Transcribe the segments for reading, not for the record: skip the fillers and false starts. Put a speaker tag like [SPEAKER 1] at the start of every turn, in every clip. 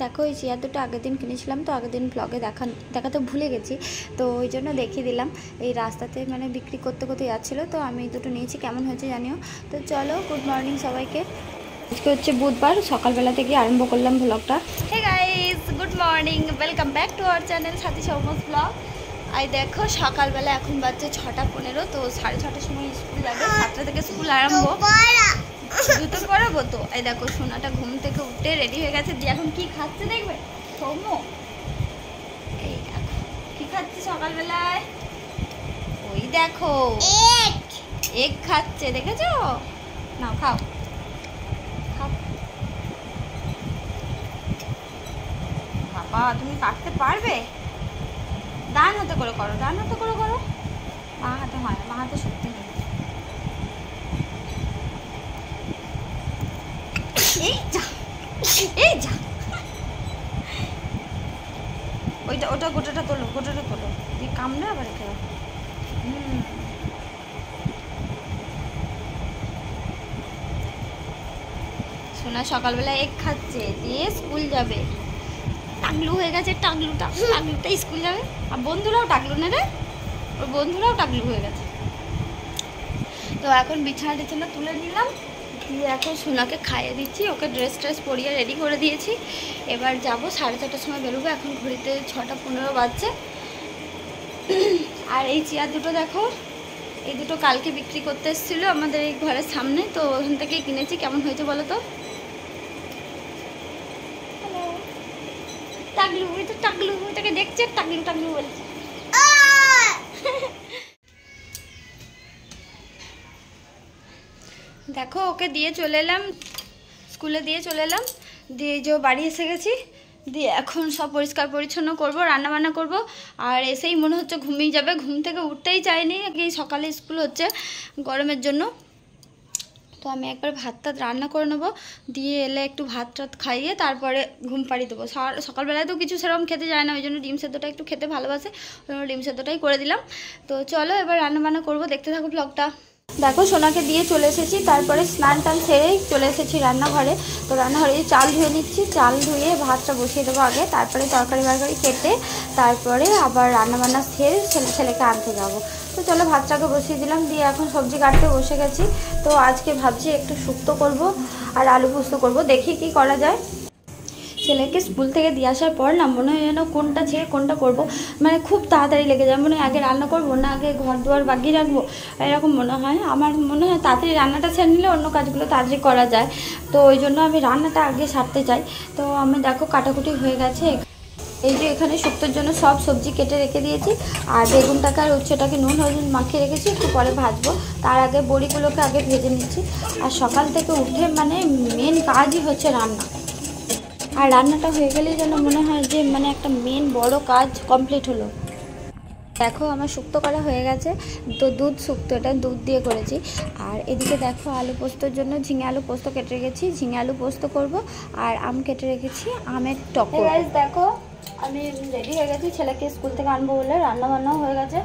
[SPEAKER 1] দেখো এই চেয়ার দুটো আগের দিন কিনেছিলাম, তো আগের দিন ব্লগে দেখাতে ভুলে গেছি, তো ওই জন্য দেখিয়ে দিলাম। এই রাস্তাতে মানে বিক্রি করতে করতে যাচ্ছিলো, তো আমি দুটো নিয়েছি, কেমন হয়েছে জানিও। তো চলো, গুড মর্নিং সবাইকে। আজকে হচ্ছে বুধবার, সকালবেলা থেকে আরম্ভ করলাম ব্লগটা। Hey guys, good morning, welcome back to our channel Sathi Soumo's blog. আর দেখো সকালবেলা এখন বাজছে 6:15, তো 6:30টার সময় স্কুল যাবে, 7টা থেকে স্কুল আরম্ভ। জুতো পরাবো তো। এই দেখো সোনাটা ঘুম থেকে উঠে রেডি হয়ে গেছে, দিয়ে এখন কি খাচ্ছে দেখবে সৌম্য। এই দেখো কি খাচ্ছে সকালবেলায়, ওই দেখো এগ খাচ্ছে, দেখেছো? নাও খাও খাও। বাবা তুমি কাটতে পারবে? ডান হাতে করে করো, ডান হাতে করে করো, মা হাতে হয় না, মা হাতে শক্তি নেই। এই যা এই যা, ওটা গোটাটা তোলো, গোটাটা তোলো, দিয়ে কামড়ে আবার রেখে দাও। সোনা সকালবেলা এগ খাচ্ছে, দিয়ে স্কুল যাবে। টাকলু হয়ে গেছে, টাকলুটা স্কুল যাবে। আর বন্ধুরাও টাকলু না রে, ওর বন্ধুরাও টাকলু হয়ে গেছে। তো এখন বিছানা তুলে নিলাম, দিয়ে এখন সোনাকে খাইয়ে দিচ্ছি, ওকে ড্রেস পরিয়ে রেডি করে দিয়েছি। এবার যাব 4:30টার সময় বেরোবো, এখন ঘড়িতে 6:15 বাজছে। আর এই চেয়ার দুটো দেখো, এই দুটো কালকে বিক্রি করতে এসেছিলো আমাদের এই ঘরের সামনে, তো ওখান থেকেই কিনেছি। কেমন হয়েছে বলো তো? টাকলু, ওই তো টাকলু, ওইটাকে দেখছে, টাকলু বলছে। দেখো ওকে দিয়ে চলে এলাম, স্কুলে দিয়ে চলে এলাম, দিয়ে যে বাড়ি এসে গেছি, দিয়ে এখন সব পরিষ্কার পরিচ্ছন্ন করবো, রান্নাবান্না করব। আর এসেই মনে হচ্ছে ঘুমিয়ে যাবে, ঘুম থেকে উঠতেই চাইনি, এই সকালে স্কুল হচ্ছে গরমের জন্য। তো আমি একবার ভাত রান্না করে নেবো, দিয়ে এলে একটু ভাত খাইয়ে তারপরে ঘুম পাড়িয়ে দেবো। সকালবেলায় তো কিছু সেরকম খেতে যায় না, ওই জন্য ডিম সেদ্ধটা একটু খেতে ভালোবাসে, ওই জন্য ডিম সেদ্ধটাই করে দিলাম। তো চলো এবার রান্নাবান্না করবো, দেখতে থাকো ব্লগটা। দেখো সোনাকে দিয়ে চলে এসেছি, তারপরে স্নান টান সেরেই চলে এসেছি রান্নাঘরে। তো রান্নাঘরে চাল ধুয়ে নিচ্ছি, চাল ধুয়ে ভাতটা বসিয়ে দেবো আগে, তারপরে তরকারি কেটে তারপরে আবার রান্নাবান্না সেরে ছেলেকে আনতে যাবো। তো চলো ভাতটাকে বসিয়ে দিলাম, দিয়ে এখন সবজি কাটতে বসে গেছি। তো আজকে ভাবছি একটু শুক্তো করব আর আলু পোস্ত করব, দেখি কি করা যায়। ছেলেকে স্কুল থেকে দিয়ে আসার পর না মনে হয় যেন কোনটা ছেড়ে কোনটা করব, মানে খুব তাড়াতাড়ি লেগে যায়। মনে হয় আগে রান্না করবো না আগে ঘর দুয়ার বাগিয়ে রাখবো, এরকম মনে হয়। আমার মনে হয় তাড়াতাড়ি রান্নাটা ছেড়ে নিলে অন্য কাজগুলো তাড়াতাড়ি করা যায়, তো ওই জন্য আমি রান্নাটা আগে সারতে চাই। তো আমি দেখো কাটাকুটি হয়ে গেছে, এই যে এখানে শুক্তোর জন্য সব সবজি কেটে রেখে দিয়েছি। আর বেগুনটাকে আর উচ্ছেটাকে নুন হলুদ মাখিয়ে রেখেছি, একটু পরে ভাজবো। তার আগে বড়িগুলোকে আগে ভেজে নিচ্ছি। আর সকাল থেকে উঠে মানে মেন কাজই হচ্ছে রান্না, আর রান্নাটা হয়ে গেলেই যেন মনে হয় যে মানে একটা মেন বড় কাজ কমপ্লিট হলো। দেখো আমার শুক্তো করা হয়ে গেছে, তো দুধ শুক্তো, এটা দুধ দিয়ে করেছি। আর এদিকে দেখো আলু পোস্তর জন্য ঝিঙে আলু পোস্ত কেটে রেখেছি, ঝিঙে আলু পোস্ত করব। আর আম কেটে রেখেছি, আমের টক। গাইস দেখো আমি রেডি হয়ে গেছি, ছেলেকে স্কুল থেকে আনবো বলে, রান্না বান্নাও হয়ে গেছে।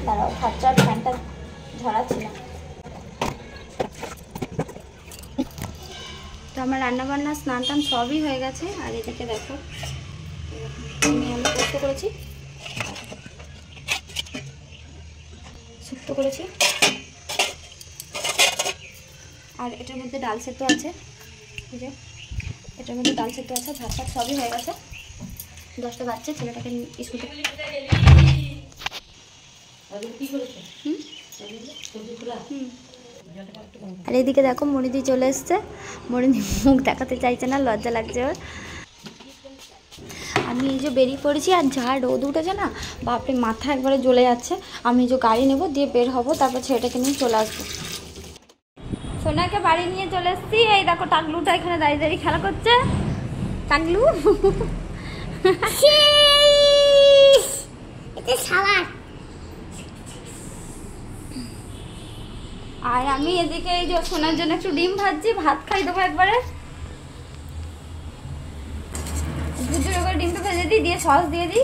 [SPEAKER 1] দাঁড়াও খরচার ফ্যানটা ঝরাচ্ছি না। তো আমার রান্নাবান্না স্নান টান সবই হয়ে গেছে। আর এদিকে দেখো ঝিঙে আলু পোস্ত করেছি, শুক্তো করেছি, আর এটার মধ্যে ডাল সেদ্ধ আছে, এই যে এটার মধ্যে ডাল সেদ্ধ আছে, ভাত টাত সবই হয়ে গেছে। 10টা বাচ্চা, ছেলেটাকে স্কুল থেকে আর এইদিকে দেখো মনিদি চলে এসছে, মনিদি মুখ দেখাতে চাইছে না, লজ্জা লাগছে ওর। আমি এই যে বেরিয়ে পড়েছি, আর যা রোদ উঠেছে না বাপরে, মাথা একবারে জ্বলে যাচ্ছে। আমি যে গাড়ি নেব, দিয়ে বের হব, তারপর ছেলেটাকে নিয়ে চলে আসবো। সোনাকে বাড়ি নিয়ে চলে এসছি, এই দেখো টাকলুটা এখানে দাঁড়িয়ে দাঁড়িয়ে খেলা করছে। টাকলু আর আমি এদিকে এই যে সোনার জন্য একটু ডিম ভাজছি, ভাত খাই দেবো একবারে। দুটো করে ডিমটা ভেজে দিই, দিয়ে সস দিয়ে দিই,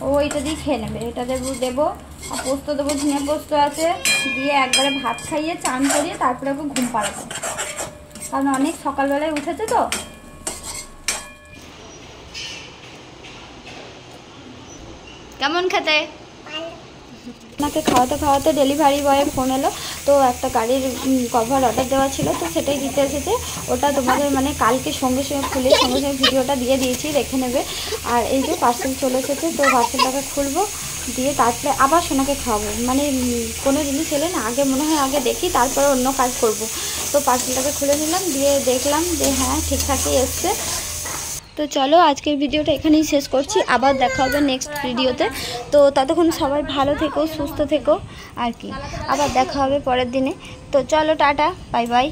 [SPEAKER 1] ও এটা দিয়ে খেয়ে নেবে। এটা দেবো আর পোস্ত দেবো, ঝিঙে পোস্ত আছে, দিয়ে একবারে ভাত খাইয়ে চান করিয়ে তারপরে ওকে ঘুম পাড়াবো, কারণ অনেক সকালবেলায় উঠেছে। তো কেমন খেতে? আমাকে খাওয়াতে খাওয়াতে ডেলিভারি বয়ের ফোন এলো, তো একটা গাড়ির কভার অর্ডার দেওয়া ছিল, তো সেটাই দিতে এসেছে। ওটা তোমাদের মানে কালকে সঙ্গে সঙ্গে খুলে সঙ্গে সঙ্গে ভিডিওটা দিয়ে দিয়েছি, দেখে নেবে। আর এই যে পার্সেল চলে এসেছে, তো পার্সেলটাকে খুলবো, দিয়ে তারপরে আবার সোনাকে খাওয়াবো। মানে কোনো জিনিস এলে না আগে মনে হয় আগে দেখি তারপরে অন্য কাজ করব। তো পার্সেলটাকে খুলে নিলাম, দিয়ে দেখলাম যে হ্যাঁ ঠিকঠাকই এসছে। তো চলো আজকের ভিডিওটা এখানেই শেষ করছি, আবার দেখা হবে নেক্সট ভিডিওতে। তো ততক্ষণ সবাই ভালো থেকো, সুস্থ থেকো আর কি, আবার দেখা হবে পরের দিনে। তো চলো টাটা, বাই বাই।